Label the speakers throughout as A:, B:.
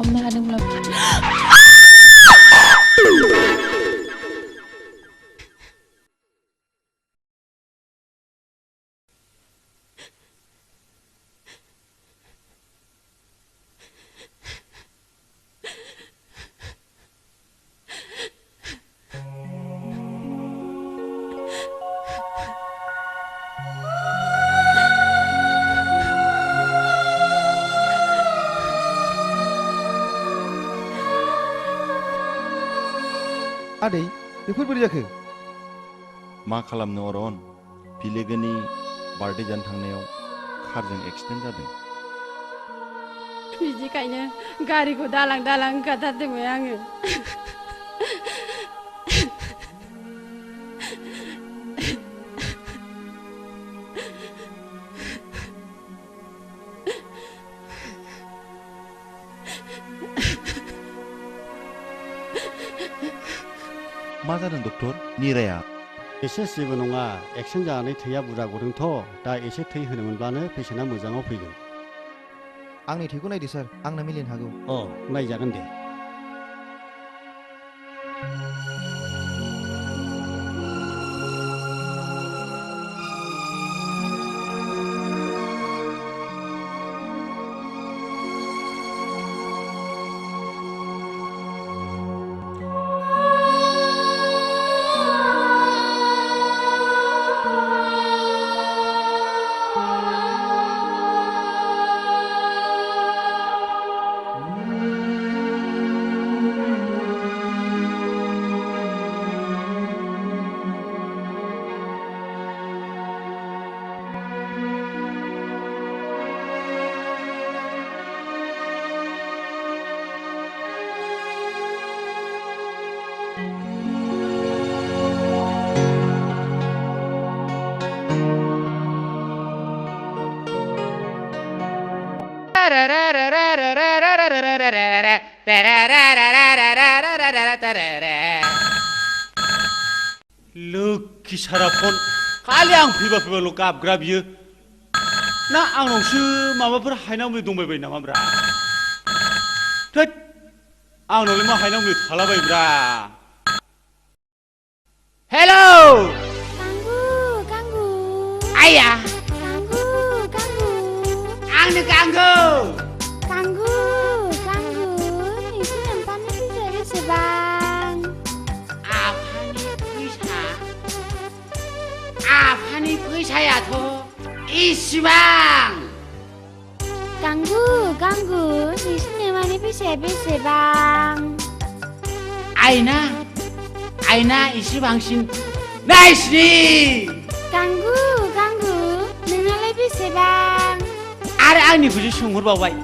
A: हमनो हादोंब्ला
B: आदै बेफोर बोरै जाखो?
C: मा खालामनो अरन बिलोगोनि बार्थडे जानो थांनायाव कारजों एक्सिडेन्ट जादों।
D: बिदिखायनो गारिखौ दालां दालां ओंखारथारदोंमोन आङो।
C: मा जादों डक्टर? निराया
E: एसे जेबो नङा, एक्सिडेन्ट जानानै थैया बुरजा गदोंथ'। दा एसे थै होनो मोनब्लानो पेसेन्टआ मोजाङाव फैगोन।
B: आंनि थैखौ नायदो सार, आंना मिलिनो हागौ।
E: नायजागोन दे।
F: लोखि सारा फन खालि आं फैबा फैबाल' गाबग्रा बियो। ना आंनावसो माबाफोर हायना मुलि दंबायबायो नामाब्रा? थोद आंनावलाय मा हायना मुलि थालाबायोब्रा। हेल'
D: गांगु
F: आया
D: गांगु
F: आंनो गांगौ।
D: गांगु नोंसिनि ओंखामनि फैसाया बेसेबां?
F: आफानि फैसायाथ' इसिबां।
D: गांगु नोंसिनि अमानि फैसाया बेसेबां?
F: आइना एसे बांसिन नायस्रि।
D: गांगु नोंनालाय बेसेबां?
F: आरो आंनिखौसो सोंहरबावबाय।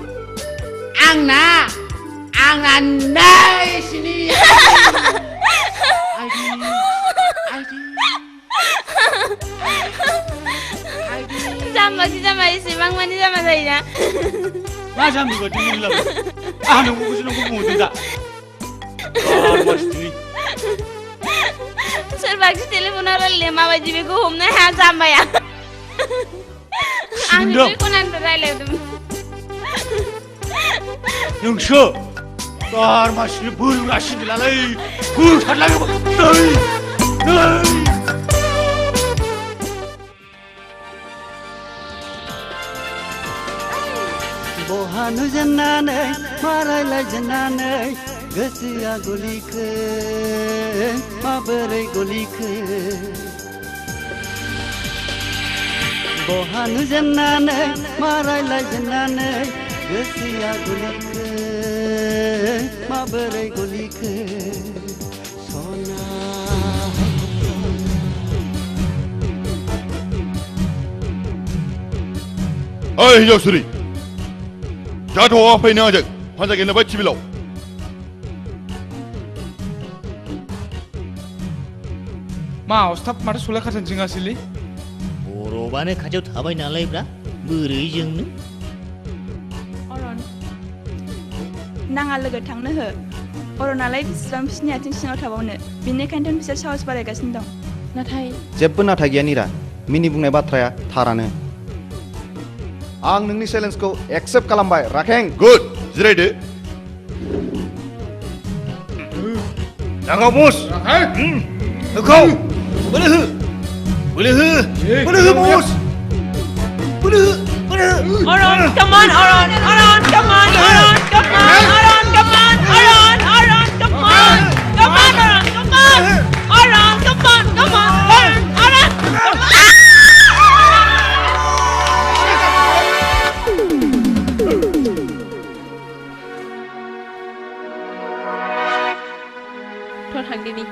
F: आंना नायस्रि।
D: जाम्बा एसेबां मानि जाम्बा जायोना?
F: मा जाम्बि बादि मिनिलाबाय? आं नोंखौसो बुंहरदों दा।
D: सोर बांसिन टेलिफनाव रायलायनाया माबायदि बेखौ हमनो हाया जाम्बाया। आं खनानिफ्राय रायलायदोंमोन।
F: नोंसो गार मासिनि बोरगासिनो नालाय बोथारलाङो।
E: बहा नुजेननानै मा रायलायजेननानै गोसोआ गलिखो माबोरै गलिखो? बहा नुजेननानै मा रायलायजेननानै गोसोआ गलिखो माबोरै गलिखो? सना
C: ओइ हिन्जावसुरि जाथ'वा फैनो आंजों फानजा गेलेबाय टिभिलाव।
G: मा अस्थाब माथो सलाय खाथान जोंगासिलै?
H: बरफआनो खाथियाव थाबाय नालायब्रा बोरै जोंनो?
A: अरन नाङा लोगो थांनो हो। अरनालाय बिसिबां बिसिनि आथिं सिङाव थाबावनो, बेनिखायनोथ' बिसोर साहस बारायगासिनो दं। नाथाय
B: जेबो नाथाय गैया निरा, मिनि बुंनाय बाथ्राया थारानो। आं नोंनि चेलेन्जखौ एक्सेप्ट खालामबाय राखें।
C: गुड जिरायदो। नांगौ बस होखौ बोलो हो बोलो हो बोलो हो बस बोलो हो बोलो हो
D: Oron, come on, Oron, Oron, come on, Oron, come on, Oron, come on, Oron, Oron, come on, come on, Oron, come on, Oron, come on, come on, Oron, come on.
I: Thôi thằng đi đi.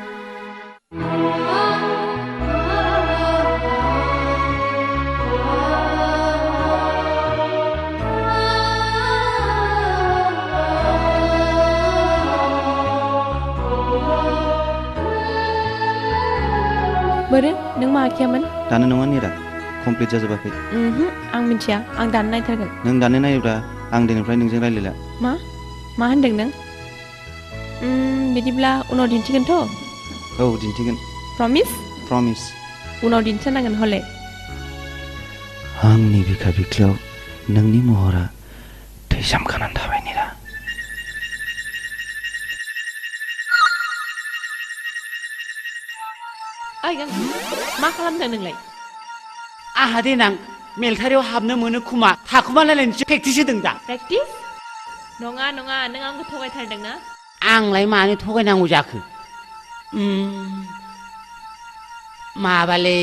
I: Bodo, neng mahakiaman?
B: दानो नङा निरा complete जाजोबाखै
I: Ang mincia, ang dan naitharगोन.
B: नों दानो नायोब्ला आं दिनैनिफ्राय नोंजों रायलायला
I: मा होनदों नों? बिदिब्ला उनाव दिन्थिगोनथ'?
B: औ दिन्थिगोन
I: Promise?
B: प्रमिस
I: उनाव दिन्थिनांगोन हले.
B: आंनि बिखा बिख्लोआव नोंनि महरा थैसामखानानै थाबाय निरा
I: Ay, मा खालामदों नोंलाय?
F: आहा देनां मेलथारियाव हाबनो मोनो खोमा थाखुमालायनायनिसो प्रेक्टिस होदों दा
I: Practice? नङा नों आंखौ थगायथारदों ना?
F: आंलाय मानो थगायनांगौ जाखो माबाले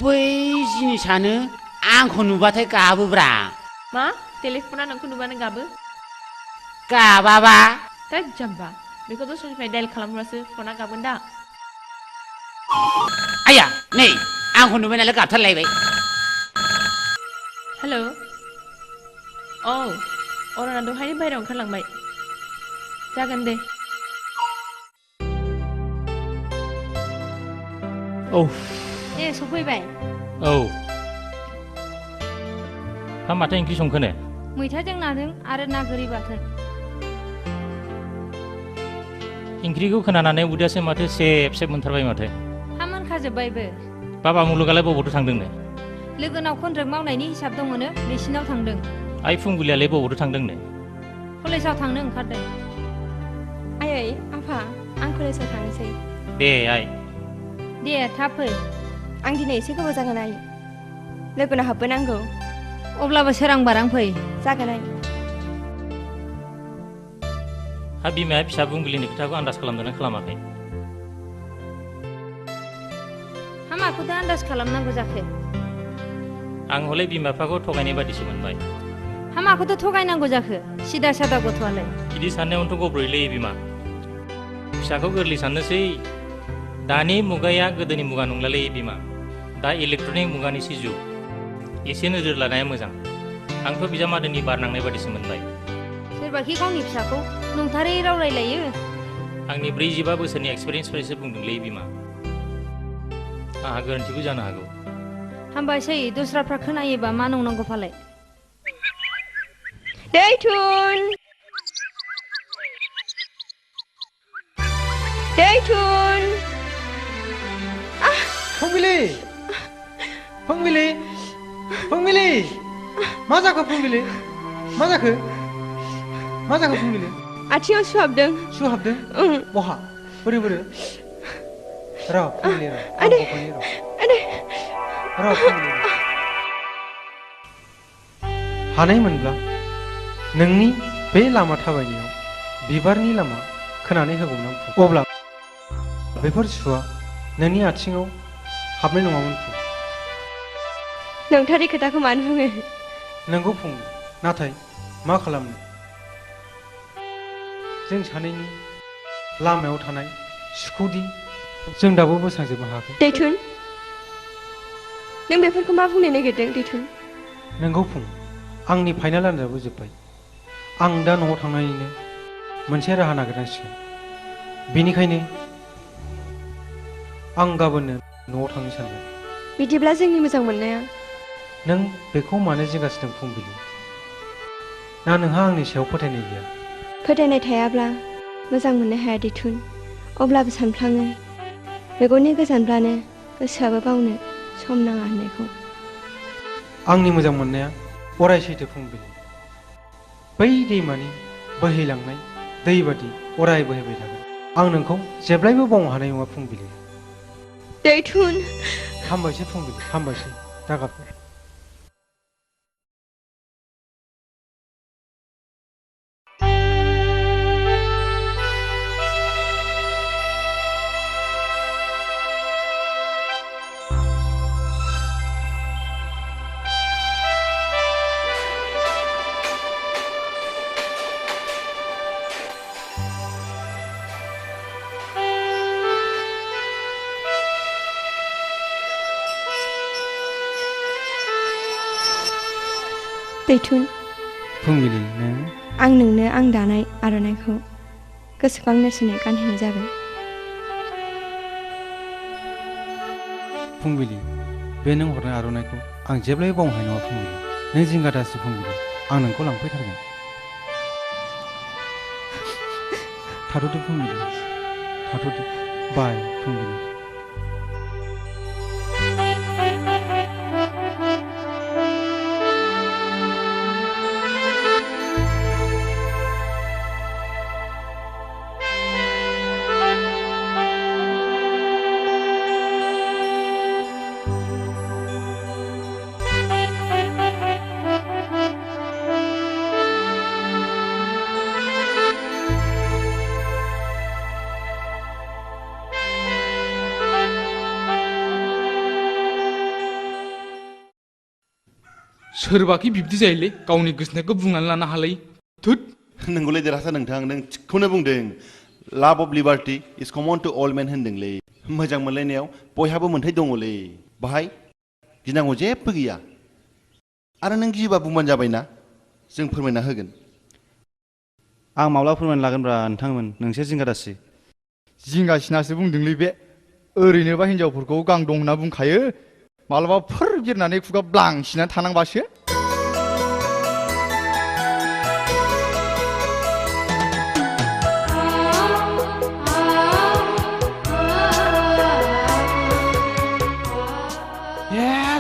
F: बै जिनिसानो आंखौ नुबाथाय गाबोब्रा
I: मा? टेलिफना नोंखौ नुबानो गाबो?
F: गाबाबा
I: दा जाम्बा बेखौ दस्रानिफ्राय डायल खालामब्लासो फना गाबगोन दा
F: आया नै आंखौ नुबाय नालाय गाबथारलायबाय
I: हेलौ औ अरना दहायनो बायहेरायाव ओंखारलांबाय जागोन दे
H: औ
D: ए सफैबाय
H: औ हा माथो ओंख्रि संखोनो
D: मैथाजों नाजों आरो ना गोरि बाथोन
H: ओंख्रिखौ खोनानानै उदैयासो माथो सेब सेब मोनथारबाय माथो
D: हा मोनखाजोब्बायबो
H: बाबा मुलुगालाय बबावथो थांदोंनो
D: लोगोनाव कन्ट्रेक्ट मावनायनि हिसाब दङनो बिसिनाव थांदों
H: आइ फुंबिलियालाय बबावथो थांदोंनो
D: कलेजाव थांनो ओंखारदों
A: आयै आफा आं कलेजाव थांनोसै
H: दे आइ
D: दे थाब फै
A: आं दिनै एसे गोबाव जागोन आइ लोगोनाव हाबबोनांगौ
D: अब्लाबो सोरां बारां फै
A: जागोन आइ
H: हा बिमाया फिसा बुंबिलिनि खोथाखौ आन्दाज खालामदोंना खालामाखै
D: हा माखौथो आन्दाज खालामनांगौ जाखो
H: आं हले बिमा बिफाखौ थगायनाय बादिसो मोनबाय
D: हा माखौथो थगायनांगौ जाखो सिदा सादा गथ'आलाय
H: बिदि साननायावनोथ' गब्र'योलै बिमा फिसाखौ गोरलै साननोसै दानि मुगाया गोदोनि मुगा नंलालै बिमा दा इलेक्ट्रनिक मुगानिसो जुग एसे नोजोर लानाया मोजां आंथ' बिजामादैनि बार नांनाय बादिसो मोनबाय
D: सोरबाखि गावनि फिसाखौ नंथारै राव रायलायो
H: आंनि 45 बोसोरनि एक्सपिरियेन्सफ्रायसो बुंदोंलै बिमा आंहा गोरोन्थिबो जानो हागौ
D: हामबायसै दस्राफ्रा खोनायोबा मा नंनांगौ फालाय दैथुन दैथुन
J: फुंबिलि फुंबिलि फुंबिलि मा जाखो फुंबिलि मा जाखो फुंबिलि
A: आथिङाव सुहाबदों
J: सुहाबदों बहा बोरै र' फुंबिलि
A: आदै
J: र' फुंबिलि हानायमोनब्ला नोंनि बे लामा थाबायनायाव बिबारनि लामा खोनानै होगौमोन अब्ला बेफोर सुआ नोंनि आथिङाव हाबनाय नङामोन
A: नोंथारि खोथाखौ मानो बुङो
J: नोंगौ फुंबिलि नाथाय मा खालामनो जों सानैनि लामायाव थानाय सुखौदि जों दाबो बोस्रांजोबनो हायाखै
A: दैथुन नों बेफोरखौ मा बुंनो नागिरदों दैथुन
J: नोंगौ फुं आंनि फाइनाल आनजादाबो जोब्बाय आं दा न'आव थांनानैनो मोनसे राहा नागिरनांसिगोन बेनिखायनो आं गाबोननो न'आव थांनो सानबाय
A: बिदिब्ला जोंनि मोजां मोननाया
J: नों बेखौ मानो जिंगासिदों फुंबिलि ना नोंहा आंनि सायाव फोथायनाय गैया
A: फोथायनाय थायाब्ला मोजां मोननो हाया दैथुन अब्लाबो सानफ्लाङो मेगननि गोजानब्लानो गोसोआबो बावनो सम नाङा होननायखौ
J: आंनि मोजां मोननाया अराय सैथो फुंबिलि बै दैमानि बोहैलांनाय दै बादि अराय बोहैबाय थागोन आं नोंखौ जेब्लायबो बावनो हानाय नङा फुंबिलि।
A: दैथुन
J: हामबायसै फुंबिलि, हामबायसै, दागाब।
K: दैथुन
B: फुंबिलि नों
K: आं नोंनो आं दानाय आर'नाइखौ गोसोखां नेरसोनै गानहोनाय जाबाय।
J: फुंबिलि बे नों हरनाय आर'नाइखौ आं जेब्लायबो बावनो हानाय नङा फुंबिलि। नों जिंगा दासि फुंबिलि, आं नोंखौ लांफैथारगोन। थाथ'दो फुंबिलि, थाथ'दो। बाय फुंबिलि।
G: सोरबाखि बिब्दि जायोलै गावनि गोसोनायखौ बुंनानै लानो हालायै थुत।
C: नोंगौलै देरहासार नोंथां, नों थिगखौनो बुंदों। Love of liberty is common to all men होनदोंलै। मोजां मोनलायनायाव बयहाबो मोन्थाय दङलै, बाहाय गिनांगौ जेबो गैया। आरो नों गियोबा बुंबानो जाबायना, जों फोरमायना होगोन।
B: आं माब्ला फोरमायना लागोनब्रा नोंथांमोन, नोंसोर जिंगा दासि।
L: जिंगासिनासो बुंदोंलै बे। ओरैनोबा हिनजावफोरखौ गां दं होनना बुंखायो, मालाबा फोर बिरनानै खुगा ब्लांसिनानै थानांबासो।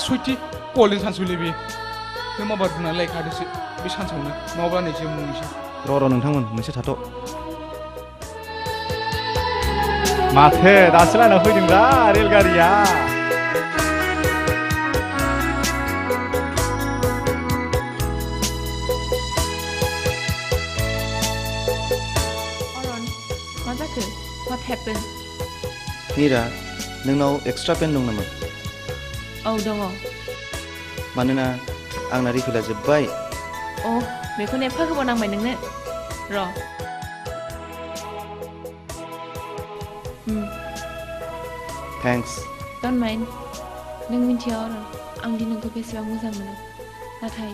G: सयथि कलेज सानसुलि बे नों माबार बुंनानै लायखादोसो बे सानसावनो, नङाबा नैसो मुंसै।
B: र' नोंथांमोन नोंसोर थाथ'।
L: माथो दासो लाना फैदोंब्रा रेलगारिया।
I: अरन मा जाखो? What happened?
B: मीरा, नोंनाव एक्सट्रा पेन दं नामा?
I: औ दङ।
B: मानोना आंना रिफिला जोब्बाय।
I: बेखौनो एफा गोबाव नांबाय नोंनो। र'
B: थेंक्स।
I: Don't mind. नों मिन्थिया अरन, आं दि नोंखौ बेसेबां मोजां मोनो, नाथाय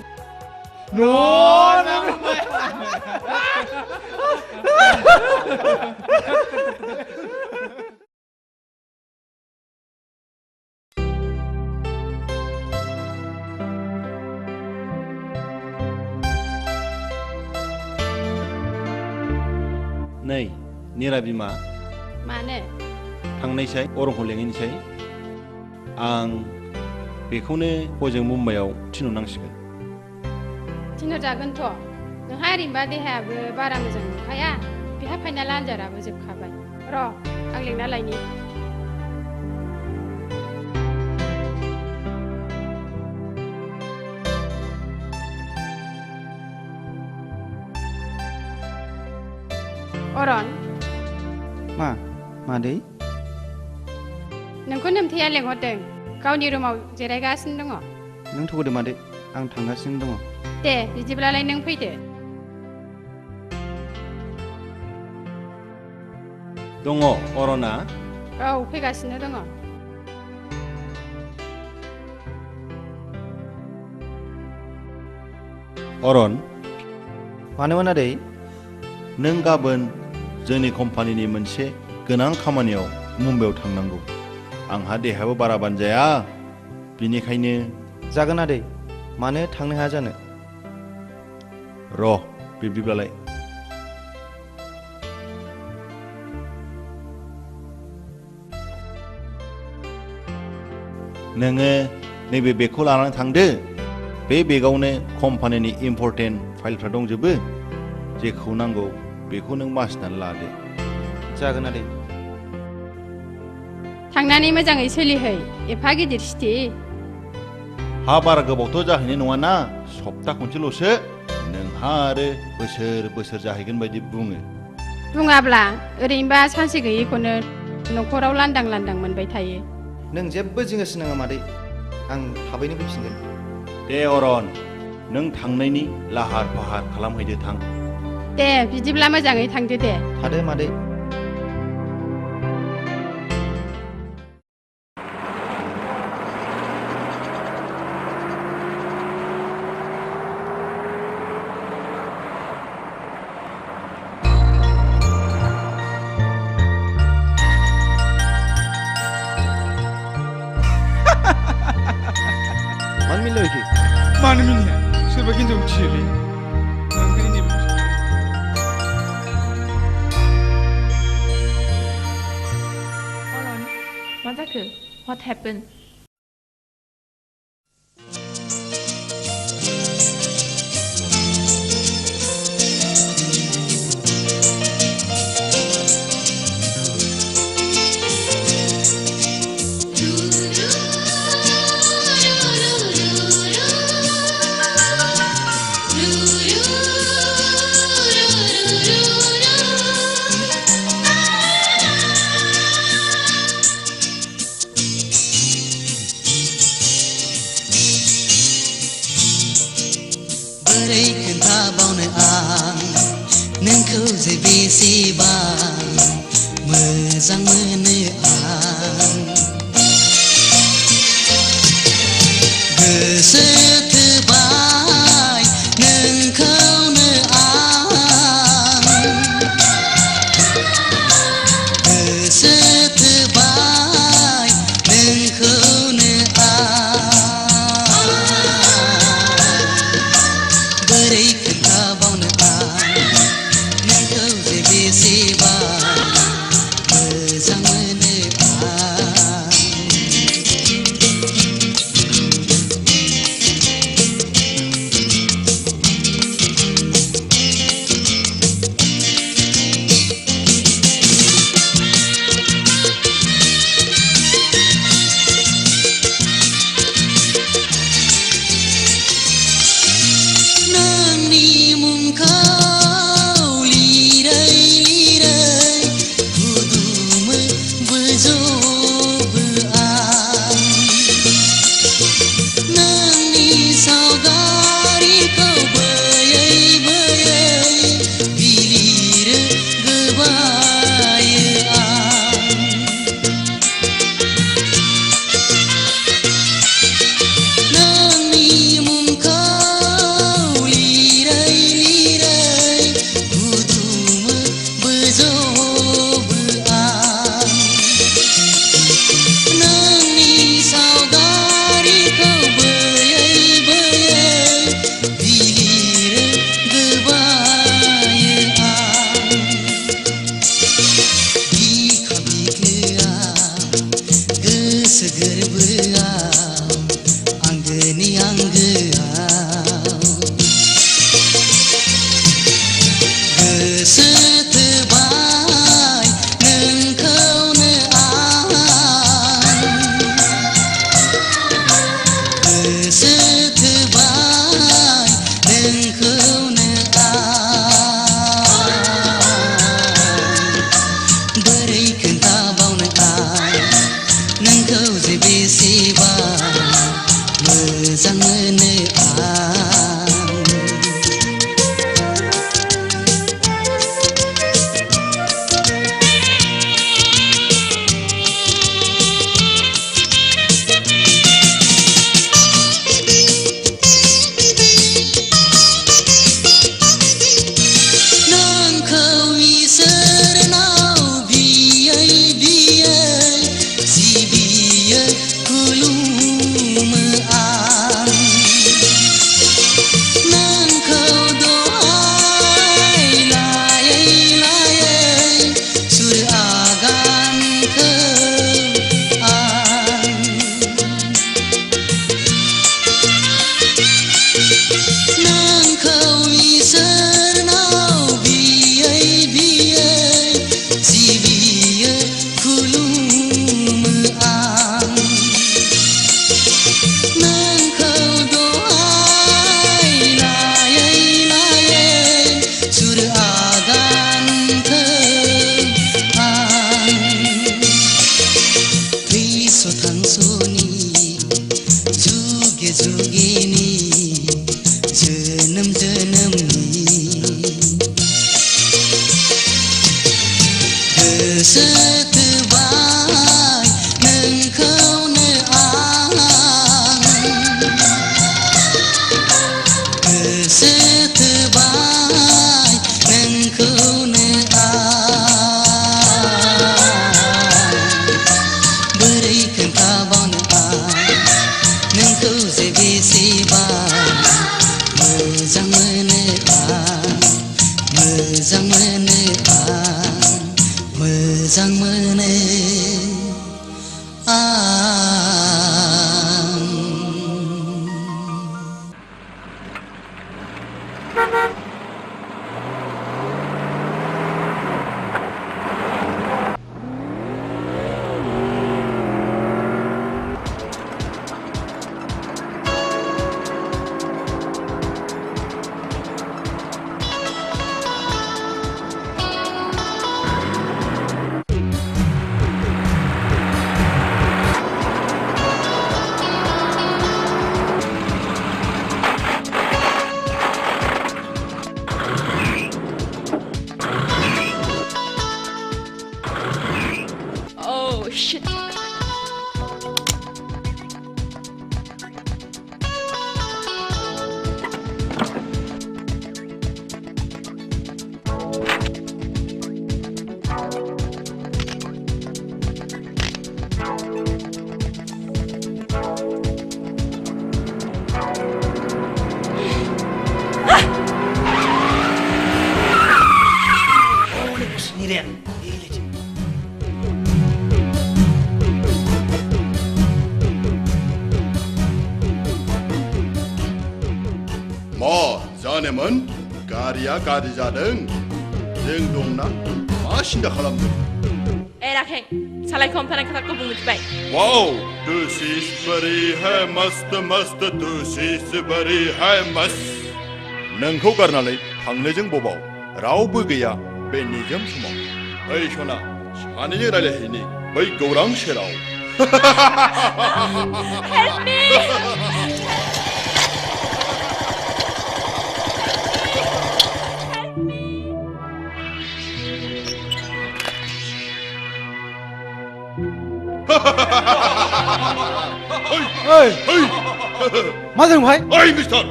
C: नै निरा बिमा,
M: मानो?
C: थांनायसाय अरंखौ लेंहैनोसै। आं बेखौनो हजों मुम्बाइआव थिनहरनांसिगोन।
M: थिनहरजागोनथ'। नोंहा ओरैनोबा देहायाबो बारा मोजां नंखाया, बेहा फाइनाल आनजादाबो जोबखाबाय। र' आं लेंना लायनि। अरन
B: मा मादै?
M: नोंखौ नोमथाया लेंहरदों, गावनि रुमाव जिरायगासिनो दङ।
B: नों थगायदो मादै, आं थांगासिनो दङ।
M: दे बिदिब्लालाय नों फैदो।
C: दङ अरना?
M: औ फैगासिनो दङ।
C: अरन,
B: मानोमोन आदै?
C: नों गाबोन जोंनि कम्पानिनि मोनसे गोनां खामानियाव मुम्बाइआव थांनांगौ। आंहा देहायाबो बारा बानजाया, बिनिखायनो।
B: जागोन आदै, मानो थांनो हाया जानो।
C: र' बिब्दिब्लालाय। नोङो नैबे बेगखौ लानानै थांदो। बे बेगावनो कम्पानिनि इम्परटेन्ट फाइलफ्रा दंजोबो। जेखौ नांगौ बेखौ नों बासिनानै लादो।
B: जागोन आदै
M: थांनानै मोजाङै सोलिहै एफा गिदिर सिटि
C: हा बारा गोबावथ' जाहैनाय नङाना सप्ता खनसेल'सो नोंहा आरो बोसोर बोसोर जाहैगोन बायदि बुङो
M: बुङाब्ला ओरैनोबा सानसे गैयैखौनो न'खराव लांदां लांदां मोनबाय थायो
B: नों जेबो जिंगासि नाङा मादै आं थाबैनो फैफिनगोन
C: दे अरन नों थांनायनि लाहार फाहार खालामहैदो थां
M: दे बिदिब्ला मोजाङै थांदो दे
B: थादो मादै
G: मानो मिनिया सोरबा हिन्जाव थियोलै ओंखायनो जेबो
I: अरन मा जाखो What happened?
N: बोरै खोन्थाबावनो आं नोंखौ जे बेसेबां मोजां मोनो आं गोसो थोबाय नोंखौनो आं गोसो थोबाय नोंखौनो बोरै खोन्थाबावनो आं नोंखौ जे बेसेबां मोजां मोनो आं नोंनि मुंखौ लिरै लिरै गुदुमो बोजबो आं नोंनि सावगारिखौ बोयै बोयै बिलिरो गोबायो आं नोंनि मुंखौ लिरै लिरै गुदुमो बोजबो आं नोंनि सावगारिखौ बोयै बोयै बिलिरो गोबायो आं बिखा बिख्लोआव गोसो गोरबोआव आंगोनि आंगोआव गोसो थोबाय नोंखौनो आं गोसो थोबाय नोंखौनो आं बोरै खोन्थाबावनो आं नोंखौ जे बेसेबां मोजां मोनो आं मोजां मोनो आं मोजां मोनो
I: Oh shit.
O: मा जानेमोन गारिया गाज्रि जादों जों दंना मा सिन्था खालामदों
I: Eh Rakheng, सालायखौ हमथानाय खोथाखौ बुंनो थिबाय
O: वाओ दिस इज वेरी है मस्त मस्त दिस इज वेरी है मस्त नोंखौ गारनानै थांनोजों बबाव रावबो गैया बे निजोम समाव ओइ सना सानैजों रायलायहैनि बै गौरां सेराव
I: Help me!
J: ओइ मा जादों भाई
O: ओइ मिस्टार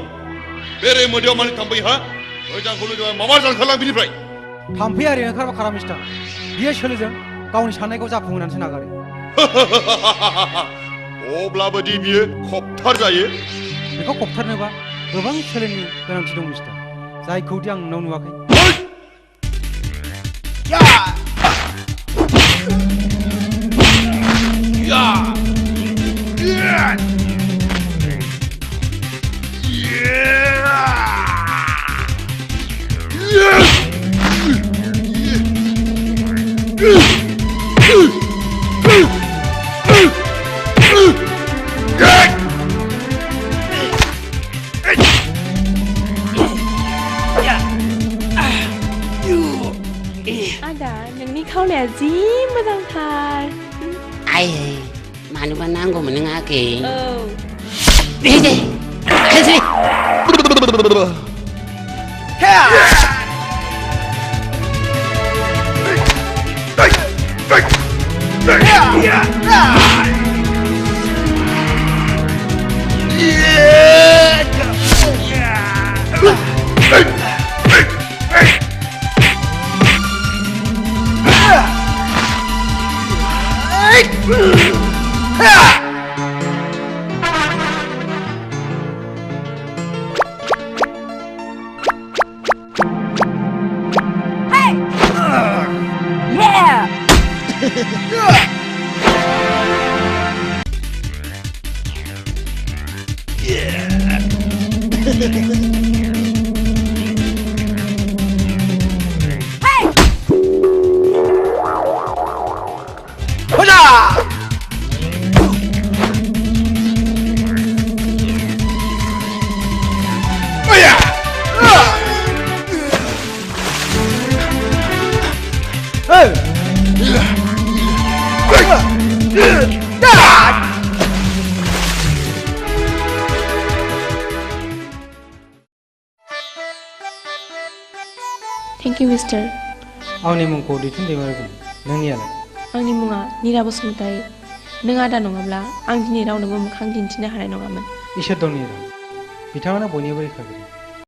O: बेरे मोदैयाव मानि थांबाय हा मोजांखौ लोगो माबा जानखारलां बिनिफ्राय
J: थाम्फै आरि ओंखारबा खारा मिस्टार बियो सोलोजों गावनि साननायखौ जाफुंहोनानैसो नागारो
O: अब्लाबो दि बियो खबथार जायो
J: बेखौ खबथारनोबा गोबां सोलोनि गोनांथि दं मिस्टार जायखौ दि आं नोंनाव नुवाखै
I: Ada, नोंनि खावलाया जि मोजांथार
P: आइ मानोबा नांगौमोन नों आगै
I: औ
P: दे दे खासै
I: Thank you, Mister.
J: आंनि मुंखौ दैथुन दैमारि बुं नोंनियालाय
I: आंनि मुङा निरा बसुमतारी नों आदा नङाब्ला आं दिनै रावनोबो मोखां दिन्थिनो हानाय नङामोन
J: इसोर दं निरा बिथाङानो बयनिबो रैखागिरि